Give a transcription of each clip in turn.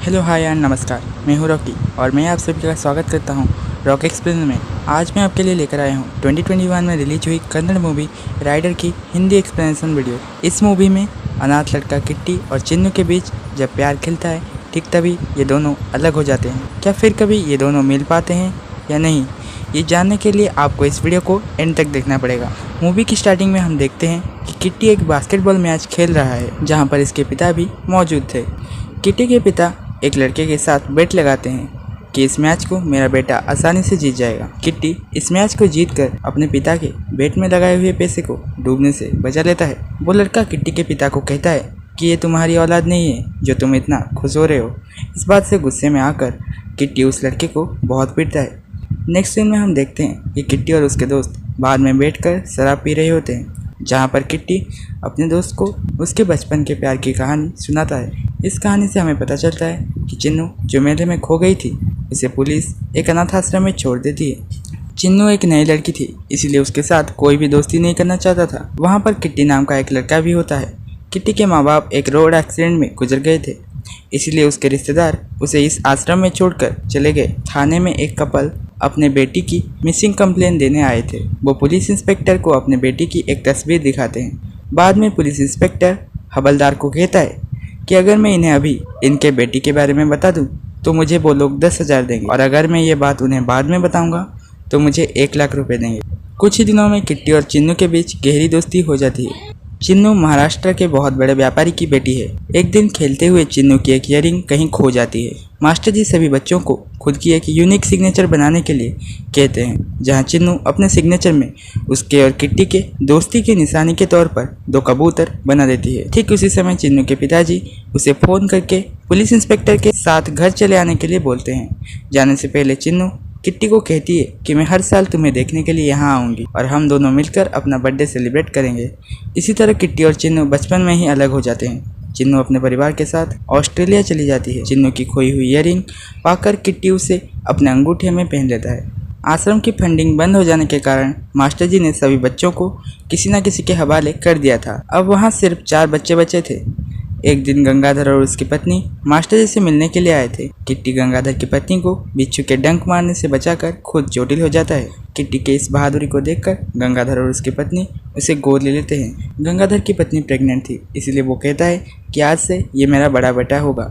Hello hi and नमस्कार। मैं हूं रॉकी और मैं आप सभी का स्वागत करता हूं रॉक एक्सप्लेन में। आज मैं आपके लिए लेकर आया हूं 2021 में रिलीज हुई कन्नड़ मूवी राइडर की हिंदी एक्सप्लेनेशन वीडियो। इस मूवी में अनाथ लड़का किट्टी और चिन्नू के बीच जब प्यार खिलता है ठीक तभी ये दोनों अलग हो जाते हैं। क्या फिर कभी ये दोनों मिल पाते हैं या नहीं, ये जानने के लिए आपको इस वीडियो को एंड तक देखना पड़ेगा। मूवी की स्टार्टिंग में हम देखते हैं कि किट्टी एक बास्केटबॉल मैच खेल रहा है जहाँ पर इसके पिता भी मौजूद थे। किट्टी के पिता एक लड़के के साथ बेट लगाते हैं कि इस मैच को मेरा बेटा आसानी से जीत जाएगा। किट्टी इस मैच को जीतकर अपने पिता के बेट में लगाए हुए पैसे को डूबने से बचा लेता है। वो लड़का किट्टी के पिता को कहता है कि ये तुम्हारी औलाद नहीं है जो तुम इतना खुश हो रहे हो। इस बात से गुस्से में आकर किट्टी उस लड़के को बहुत पीटता है। नेक्स्ट सीन में हम देखते हैं कि किट्टी और उसके दोस्त बाद में बैठकर शराब पी रहे होते हैं, जहाँ पर किट्टी अपने दोस्त को उसके बचपन के प्यार की कहानी सुनाता है। इस कहानी से हमें पता चलता है कि चिन्नू जो मेले में खो गई थी उसे पुलिस एक अनाथ आश्रम में छोड़ देती है। चिन्नू एक नई लड़की थी, इसीलिए उसके साथ कोई भी दोस्ती नहीं करना चाहता था। वहाँ पर किट्टी नाम का एक लड़का भी होता है। किट्टी के माँ बाप एक रोड एक्सीडेंट में गुजर गए थे, इसीलिए उसके रिश्तेदार उसे इस आश्रम में छोड़कर चले गए। थाने में एक कपल अपने बेटी की मिसिंग कंप्लेन देने आए थे। वो पुलिस इंस्पेक्टर को अपने बेटी की एक तस्वीर दिखाते हैं। बाद में पुलिस इंस्पेक्टर हवलदार को कहता है कि अगर मैं इन्हें अभी इनके बेटी के बारे में बता दूं तो मुझे वो लोग 10,000 देंगे, और अगर मैं ये बात उन्हें बाद में बताऊंगा तो मुझे 1,00,000 रुपये देंगे। कुछ ही दिनों में किट्टी और चिन्नू के बीच गहरी दोस्ती हो जाती है। चिन्नू महाराष्ट्र के बहुत बड़े व्यापारी की बेटी है। एक दिन खेलते हुए चिन्नू की एक ईयरिंग कहीं खो जाती है। मास्टर जी सभी बच्चों को खुद की एक यूनिक सिग्नेचर बनाने के लिए कहते हैं, जहां चिन्नू अपने सिग्नेचर में उसके और किट्टी के दोस्ती की निशानी के तौर पर 2 कबूतर बना देती है। ठीक उसी समय चिन्नू के पिताजी उसे फ़ोन करके पुलिस इंस्पेक्टर के साथ घर चले आने के लिए बोलते हैं। जाने से पहले चिन्नू किट्टी को कहती है कि मैं हर साल तुम्हें देखने के लिए यहाँ आऊँगी और हम दोनों मिलकर अपना बर्थडे सेलिब्रेट करेंगे। इसी तरह किट्टी और चिन्नू बचपन में ही अलग हो जाते हैं। चिन्नू अपने परिवार के साथ ऑस्ट्रेलिया चली जाती है। चिन्नू की खोई हुई ईयरिंग पाकर किट्टी उसे अपने अंगूठे में पहन लेता है। आश्रम की फंडिंग बंद हो जाने के कारण मास्टर जी ने सभी बच्चों को किसी न किसी के हवाले कर दिया था। अब वहाँ सिर्फ 4 बच्चे बचे थे। एक दिन गंगाधर और उसकी पत्नी मास्टर जी से मिलने के लिए आए थे। किट्टी गंगाधर की पत्नी को बिच्छू के डंक मारने से बचाकर खुद चोटिल हो जाता है। किट्टी के इस बहादुरी को देखकर गंगाधर और उसकी पत्नी उसे गोद ले लेते हैं। गंगाधर की पत्नी प्रेग्नेंट थी, इसलिए वो कहता है कि आज से ये मेरा बड़ा बेटा होगा।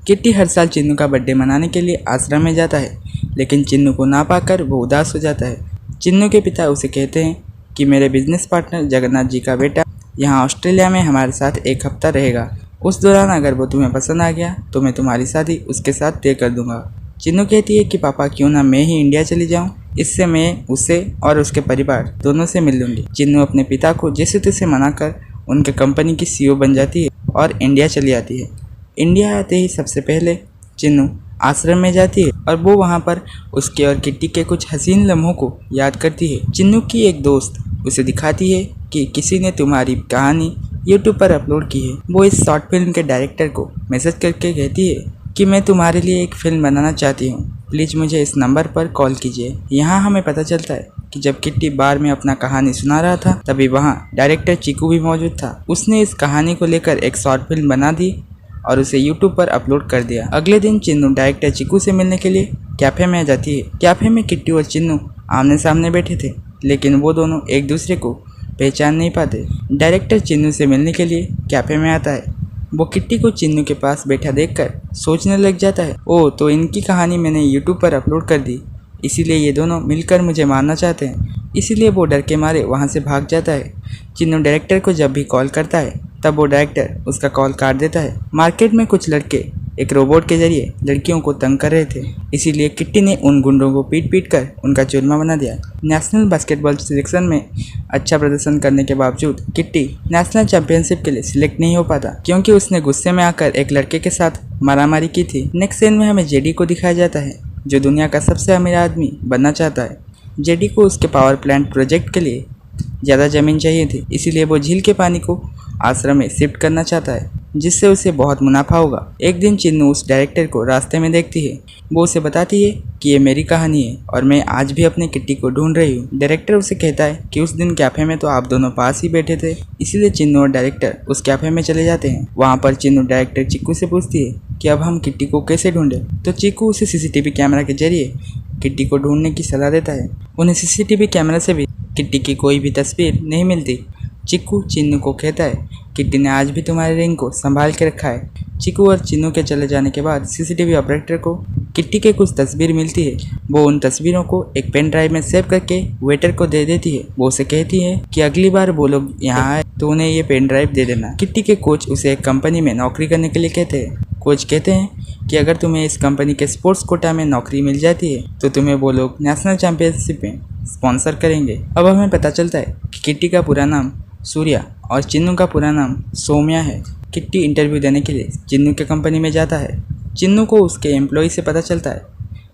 किट्टी हर साल चिन्नू का बर्थडे मनाने के लिए आश्रम में जाता है, लेकिन चिन्नू को ना पाकर वो उदास हो जाता है। चिन्नू के पिता उसे कहते हैं कि मेरे बिजनेस पार्टनर जगन्नाथ जी का बेटा यहाँ ऑस्ट्रेलिया में हमारे साथ 1 हफ्ता रहेगा। उस दौरान अगर वो तुम्हें पसंद आ गया तो मैं तुम्हारी शादी उसके साथ तय कर दूंगा। चिन्नू कहती है कि पापा क्यों ना मैं ही इंडिया चली जाऊं, इससे मैं उसे और उसके परिवार दोनों से मिल लूँगी। चिन्नू अपने पिता को जैसे तैसे मनाकर उनके कंपनी की CEO बन जाती है और इंडिया चली आती है। इंडिया आते ही सबसे पहले चिन्नू आश्रम में जाती है और वो वहाँ पर उसके और किट्टी के कुछ हसीन लम्हों को याद करती है। चिन्नू की एक दोस्त उसे दिखाती है कि किसी ने तुम्हारी कहानी YouTube पर अपलोड की है। वो इस शॉर्ट फिल्म के डायरेक्टर को मैसेज करके कहती है कि मैं तुम्हारे लिए एक फ़िल्म बनाना चाहती हूँ, प्लीज़ मुझे इस नंबर पर कॉल कीजिए। यहाँ हमें पता चलता है कि जब किट्टी बार में अपना कहानी सुना रहा था तभी वहाँ डायरेक्टर चीकू भी मौजूद था। उसने इस कहानी को लेकर एक शॉर्ट फिल्म बना दी और उसे YouTube पर अपलोड कर दिया। अगले दिन चिन्नू डायरेक्टर चीकू से मिलने के लिए कैफ़े में जाती है। कैफ़े में किट्टी और चिन्नू आमने सामने बैठे थे, लेकिन वो दोनों एक दूसरे को पहचान नहीं पाते। डायरेक्टर चिन्नू से मिलने के लिए कैफ़े में आता है। वो किट्टी को चिन्नू के पास बैठा देखकर सोचने लग जाता है, ओह तो इनकी कहानी मैंने YouTube पर अपलोड कर दी, इसीलिए ये दोनों मिलकर मुझे मारना चाहते हैं। इसीलिए वो डर के मारे वहाँ से भाग जाता है। चिन्नू डायरेक्टर को जब भी कॉल करता है तब वो डायरेक्टर उसका कॉल काट देता है। मार्केट में कुछ लड़के एक रोबोट के जरिए लड़कियों को तंग कर रहे थे, इसीलिए किट्टी ने उन गुंडों को पीट कर उनका चूरमा बना दिया। नेशनल बास्केटबॉल सिलेक्शन में अच्छा प्रदर्शन करने के बावजूद किट्टी नेशनल चैंपियनशिप के लिए सिलेक्ट नहीं हो पाता, क्योंकि उसने गुस्से में आकर एक लड़के के साथ मारामारी की थी। नेक्स्ट सीन में हमें जेडी को दिखाया जाता है, जो दुनिया का सबसे अमीर आदमी बनना चाहता है। जेडी को उसके पावर प्लांट प्रोजेक्ट के लिए ज़्यादा ज़मीन चाहिए थी, इसीलिए वो झील के पानी को आश्रम में शिफ्ट करना चाहता है, जिससे उसे बहुत मुनाफा होगा। एक दिन चिन्नू उस डायरेक्टर को रास्ते में देखती है। वो उसे बताती है कि ये मेरी कहानी है और मैं आज भी अपने किट्टी को ढूंढ रही हूँ। डायरेक्टर उसे कहता है कि उस दिन कैफे में तो आप दोनों पास ही बैठे थे, इसीलिए चिन्नू और डायरेक्टर उस कैफे में चले जाते हैं। वहाँ पर चिन्नू डायरेक्टर चिक्कू से पूछती है कि अब हम किट्टी को कैसे ढूंढें। तो चीकू उसे सीसीटीवी कैमरा के जरिए किट्टी को ढूंढने की सलाह देता है। उन्हें सीसीटीवी कैमरा से भी किट्टी की कोई भी तस्वीर नहीं मिलती। चीकू चिन्नू को कहता है, किट्टी ने आज भी तुम्हारे रिंग को संभाल के रखा है। चीकू और चिन्नू के चले जाने के बाद सीसीटीवी ऑपरेटर को किट्टी के कुछ तस्वीर मिलती है। वो उन तस्वीरों को एक पेन ड्राइव में सेव करके वेटर को दे देती है। वो उसे कहती है कि अगली बार वो लोग यहाँ आए तो उन्हें ये पेन ड्राइव दे देना। किट्टी के कोच उसे एक कंपनी में नौकरी करने के लिए कहते हैं। कोच कहते हैं कि अगर तुम्हें इस कंपनी के स्पोर्ट्स कोटा में नौकरी मिल जाती है तो तुम्हें वो लोग नेशनल चैंपियनशिप में स्पॉन्सर करेंगे। अब हमें पता चलता है कि किट्टी का पूरा नाम सूर्या और चिन्नू का पूरा नाम सौम्या है। किट्टी इंटरव्यू देने के लिए चिन्नू के कंपनी में जाता है। चिन्नू को उसके एम्प्लॉय से पता चलता है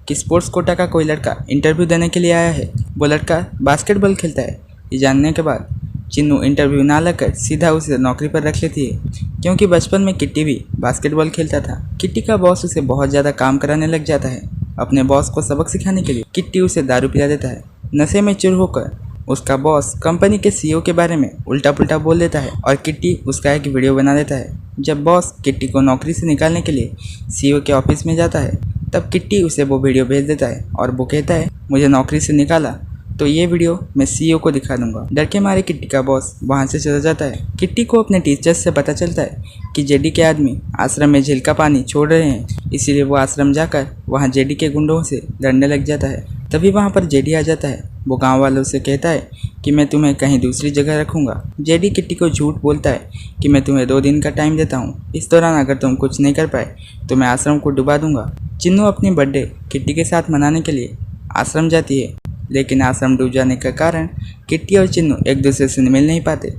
कि स्पोर्ट्स कोटा का कोई लड़का इंटरव्यू देने के लिए आया है। वो लड़का बास्केटबॉल खेलता है। ये जानने के बाद चिन्नू इंटरव्यू ना लेकर सीधा उसे नौकरी पर रख लेती है, क्योंकि बचपन में किट्टी भी बास्केटबॉल खेलता था। किट्टी का बॉस उसे बहुत ज़्यादा काम कराने लग जाता है। अपने बॉस को सबक सिखाने के लिए किट्टी उसे दारू पिला देता है। नशे में चूर होकर उसका बॉस कंपनी के सीईओ के बारे में उल्टा पुल्टा बोल देता है और किट्टी उसका एक वीडियो बना देता है। जब बॉस किट्टी को नौकरी से निकालने के लिए सीईओ के ऑफिस में जाता है तब किट्टी उसे वो वीडियो भेज देता है और वो कहता है, मुझे नौकरी से निकाला तो ये वीडियो मैं सीईओ को दिखा दूंगा। डर के मारे किट्टी का बॉस वहाँ से चला जाता है। किट्टी को अपने टीचर्स से पता चलता है कि जेडी के आदमी आश्रम में झील का पानी छोड़ रहे हैं, इसीलिए वो आश्रम जाकर वहाँ जेडी के गुंडों से लड़ने लग जाता है। तभी वहाँ पर जेडी आ जाता है। वो गांव वालों से कहता है कि मैं तुम्हें कहीं दूसरी जगह रखूँगा। जेडी किट्टी को झूठ बोलता है कि मैं तुम्हें 2 दिन का टाइम देता हूँ, इस दौरान अगर तुम कुछ नहीं कर पाए तो मैं आश्रम को डुबा दूंगा। चिन्नू अपनी बर्थडे किट्टी के साथ मनाने के लिए आश्रम जाती है, लेकिन आश्रम डूब जाने के कारण किट्टी और चिन्नू एक दूसरे से मिल नहीं पाते।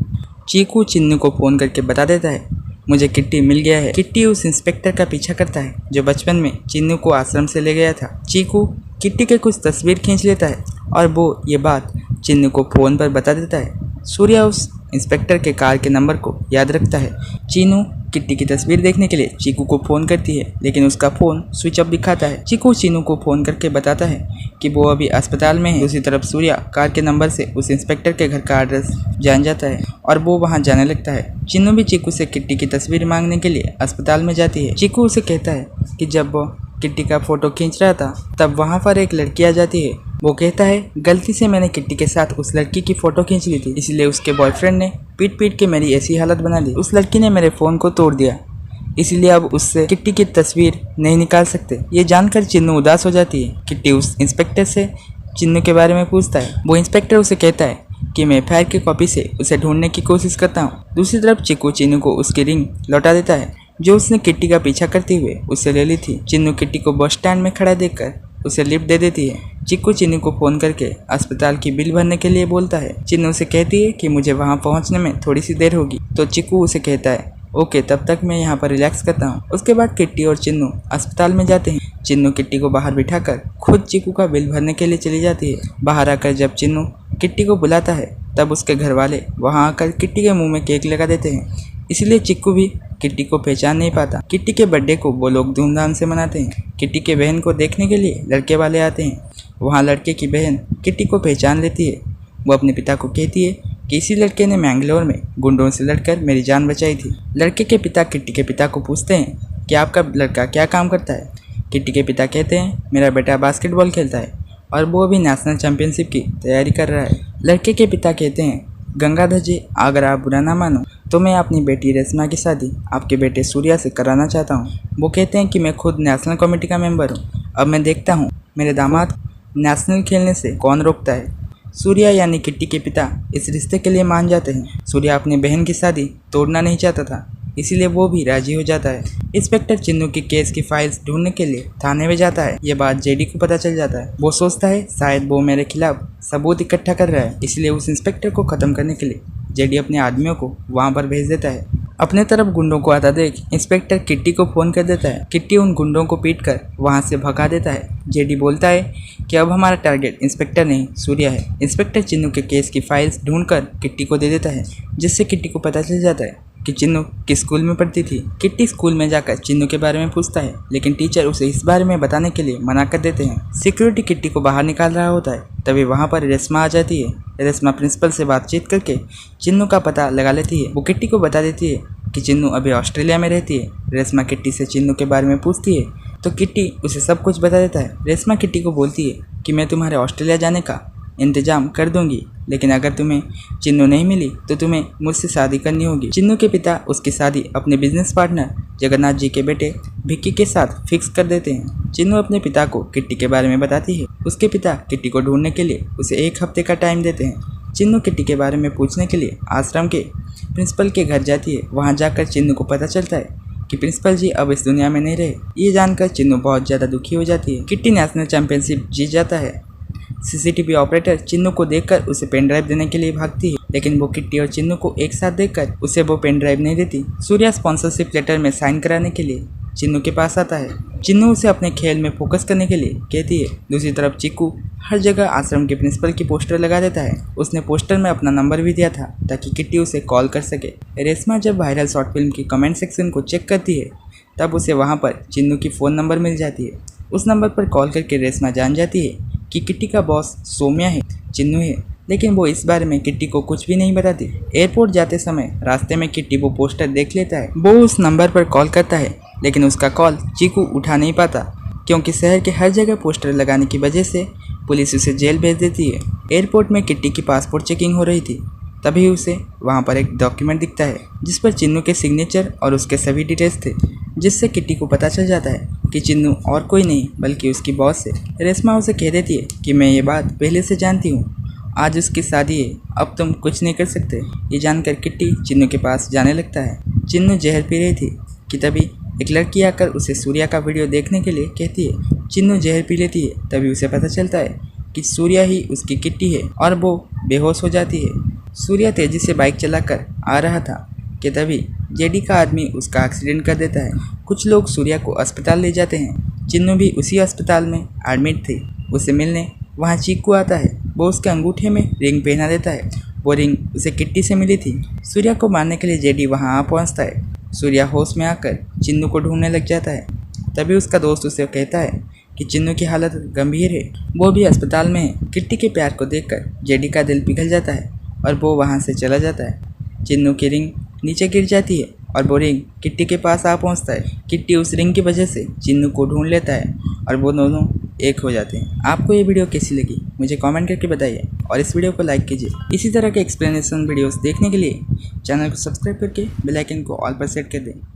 चीकू चिन्नू को फ़ोन करके बता देता है, मुझे किट्टी मिल गया है। किट्टी उस इंस्पेक्टर का पीछा करता है जो बचपन में चिन्नू को आश्रम से ले गया था। चीकू किट्टी के कुछ तस्वीर खींच लेता है और वो ये बात चिन्नू को फ़ोन पर बता देता है। सूर्या उस इंस्पेक्टर के कार के नंबर को याद रखता है। चिन्नू किट्टी की तस्वीर देखने के लिए चीकू को फ़ोन करती है, लेकिन उसका फ़ोन स्विच ऑफ दिखाता है। चीकू चिन्नू को फ़ोन करके बताता है कि वो अभी अस्पताल में है। दूसरी तरफ सूर्या कार के नंबर से उस इंस्पेक्टर के घर का एड्रेस जान जाता है और वो वहाँ जाने लगता है। चिन्नू भी चीकू से किट्टी की तस्वीर मांगने के लिए अस्पताल में जाती है। चीकू उसे कहता है कि जब वो किट्टी का फ़ोटो खींच रहा था तब वहाँ पर एक लड़की आ जाती है। वो कहता है, गलती से मैंने किट्टी के साथ उस लड़की की फ़ोटो खींच ली थी, इसलिए उसके बॉयफ्रेंड ने पीट पीट के मेरी ऐसी हालत बना दी। उस लड़की ने मेरे फ़ोन को तोड़ दिया, इसलिए अब उससे किट्टी की तस्वीर नहीं निकाल सकते। ये जानकर चिन्नू उदास हो जाती है। किट्टी उस इंस्पेक्टर से चिन्नू के बारे में पूछता है। वो इंस्पेक्टर उसे कहता है कि मैं फायर की कॉपी से उसे ढूंढने की कोशिश करता हूँ। दूसरी तरफ चीकू चिन्नू को उसकी रिंग लौटा देता है जो उसने किट्टी का पीछा करते हुए उससे ले ली थी। चिन्नू किट्टी को बस स्टैंड में खड़ा देखकर उसे लिफ्ट दे देती है। चिक्कू चिन्नू को फ़ोन करके अस्पताल की बिल भरने के लिए बोलता है। चिन्नू से कहती है कि मुझे वहां पहुंचने में थोड़ी सी देर होगी, तो चिक्कू उसे कहता है ओके, तब तक मैं यहाँ पर रिलैक्स करता हूँ। उसके बाद किट्टी और चिन्नू अस्पताल में जाते हैं। चिन्नू किट्टी को बाहर बिठाकर खुद चिक्कू का बिल भरने के लिए चली जाती है। बाहर आकर जब चिन्नू किट्टी को बुलाता है तब उसके घर वाले वहाँ आकर किट्टी के मुँह में केक लगा देते हैं, इसलिए चिक्कू भी किट्टी को पहचान नहीं पाता। किट्टी के बर्थडे को वो लोग धूमधाम से मनाते हैं। किट्टी के बहन को देखने के लिए लड़के वाले आते हैं। वहाँ लड़के की बहन किट्टी को पहचान लेती है। वो अपने पिता को कहती है कि इसी लड़के ने मैंगलोर में गुंडों से लड़कर मेरी जान बचाई थी। लड़के के पिता किट्टी के पिता को पूछते हैं कि आपका लड़का क्या काम करता है। किट्टी के पिता कहते हैं मेरा बेटा बास्केटबॉल खेलता है और वो अभी नेशनल चैंपियनशिप की तैयारी कर रहा है। लड़के के पिता कहते हैं गंगाधर जी, अगर आप बुरा ना मानो तो मैं अपनी बेटी रेशमा की शादी आपके बेटे सूर्या से कराना चाहता हूँ। वो कहते हैं कि मैं खुद नेशनल कमेटी का मेंबर हूँ। अब मैं देखता हूँ मेरे दामाद नेशनल खेलने से कौन रोकता है। सूर्या यानी किट्टी के पिता इस रिश्ते के लिए मान जाते हैं। सूर्या अपनी बहन की शादी तोड़ना नहीं चाहता था, इसीलिए वो भी राजी हो जाता है। इंस्पेक्टर चिन्नू की केस की फाइल्स ढूंढने के लिए थाने में जाता है। ये बात जेडी को पता चल जाता है। वो सोचता है शायद वो मेरे खिलाफ सबूत इकट्ठा कर रहा है, इसलिए उस इंस्पेक्टर को खत्म करने के लिए जेडी अपने आदमियों को वहां पर भेज देता है। अपने तरफ गुंडों को आता देख इंस्पेक्टर किट्टी को फोन कर देता है। किट्टी उन गुंडों को पीटकर वहां से भगा देता है। जेडी बोलता है कि अब हमारा टारगेट इंस्पेक्टर नहीं सूर्या है। इंस्पेक्टर चिन्नू के केस की फाइल्स ढूंढकर किट्टी को दे देता है, जिससे किट्टी को पता चल जाता है कि चिन्नू किस स्कूल में पढ़ती थी। किट्टी स्कूल में जाकर चिन्नू के बारे में पूछता है, लेकिन टीचर उसे इस बारे में बताने के लिए मना कर देते हैं। सिक्योरिटी किट्टी को बाहर निकाल रहा होता है, तभी वहां पर रेशमा आ जाती है। रेशमा प्रिंसिपल से बातचीत करके चिन्नू का पता लगा लेती है। वो किट्टी को बता देती है कि चिन्नू अभी ऑस्ट्रेलिया में रहती है। रेशमा किट्टी से चिन्नू के बारे में पूछती है तो किट्टी उसे सब कुछ बता देता है। रेशमा किट्टी को बोलती है कि मैं तुम्हारे ऑस्ट्रेलिया जाने का इंतजाम कर दूंगी, लेकिन अगर तुम्हें चिन्नू नहीं मिली तो तुम्हें मुझसे शादी करनी होगी। चिन्नू के पिता उसकी शादी अपने बिजनेस पार्टनर जगन्नाथ जी के बेटे भिक्की के साथ फिक्स कर देते हैं। चिन्नू अपने पिता को किट्टी के बारे में बताती है। उसके पिता किट्टी को ढूंढने के लिए उसे 1 हफ्ते का टाइम देते हैं। चिन्नू किट्टी के बारे में पूछने के लिए आश्रम के प्रिंसिपल के घर जाती है। वहाँ जाकर चिन्नू को पता चलता है कि प्रिंसिपल जी अब इस दुनिया में नहीं रहे। ये जानकर चिन्नू बहुत ज़्यादा दुखी हो जाती है। किट्टी नेशनल चैंपियनशिप जीत जाता है। सीसीटीवी ऑपरेटर चिन्नू को देखकर उसे पेन ड्राइव देने के लिए भागती है, लेकिन वो किट्टी और चिन्नू को एक साथ देखकर उसे वो पेन ड्राइव नहीं देती। सूर्या स्पॉन्सरशिप लेटर में साइन कराने के लिए चिन्नू के पास आता है। चिन्नू उसे अपने खेल में फोकस करने के लिए कहती है। दूसरी तरफ चिक्कू हर जगह आश्रम के प्रिंसिपल की पोस्टर लगा देता है। उसने पोस्टर में अपना नंबर भी दिया था ताकि किट्टी उसे कॉल कर सके। रेशमा जब वायरल शॉर्ट फिल्म की कमेंट सेक्शन को चेक करती है तब उसे वहाँ पर चिन्नू की फ़ोन नंबर मिल जाती है। उस नंबर पर कॉल करके रेशमा जान जाती है कि किट्टी का बॉस सौम्या है, चिन्नू है, लेकिन वो इस बारे में किट्टी को कुछ भी नहीं बताती। एयरपोर्ट जाते समय रास्ते में किट्टी वो पोस्टर देख लेता है। वो उस नंबर पर कॉल करता है, लेकिन उसका कॉल चिक्कू उठा नहीं पाता क्योंकि शहर के हर जगह पोस्टर लगाने की वजह से पुलिस उसे जेल भेज देती है। एयरपोर्ट में किट्टी की पासपोर्ट चेकिंग हो रही थी, तभी उसे वहाँ पर एक डॉक्यूमेंट दिखता है जिस पर चिन्नू के सिग्नेचर और उसके सभी डिटेल्स थे, जिससे किट्टी को पता चल जाता है कि चिन्नू और कोई नहीं बल्कि उसकी बॉस है। रेशमा उसे कह देती है कि मैं ये बात पहले से जानती हूँ, आज उसकी शादी है, अब तुम कुछ नहीं कर सकते। ये जानकर किट्टी चिन्नू के पास जाने लगता है। चिन्नू जहर पी रही थी कि तभी एक लड़की आकर उसे सूर्या का वीडियो देखने के लिए कहती है। चिन्नू जहर पी लेती है, तभी उसे पता चलता है कि सूर्या ही उसकी किट्टी है और वो बेहोश हो जाती है। सूर्या तेजी से बाइक चलाकर आ रहा था कि तभी जेडी का आदमी उसका एक्सीडेंट कर देता है। कुछ लोग सूर्या को अस्पताल ले जाते हैं। चिन्नू भी उसी अस्पताल में एडमिट थी। उसे मिलने वहाँ चिक्कू आता है। वो उसके अंगूठे में रिंग पहना देता है। वो रिंग उसे किट्टी से मिली थी। सूर्या को मारने के लिए जेडी वहाँ आ पहुँचता है। सूर्या होश में आकर चिन्नू को ढूंढने लग जाता है। तभी उसका दोस्त उसे कहता है कि चिन्नू की हालत गंभीर है, वो भी अस्पताल में है। किट्टी के प्यार को देखकर जेडी का दिल पिघल जाता है और वो वहाँ से चला जाता है। चिन्नू की रिंग नीचे गिर जाती है और वो रिंग किट्टी के पास आ पहुँचता है। किट्टी उस रिंग की वजह से चिन्नू को ढूंढ लेता है और वो दोनों एक हो जाते हैं। आपको ये वीडियो कैसी लगी मुझे कमेंट करके बताइए और इस वीडियो को लाइक कीजिए। इसी तरह के एक्सप्लेनेशन वीडियोस देखने के लिए चैनल को सब्सक्राइब करके बेल आइकन को ऑल पर सेट कर दें।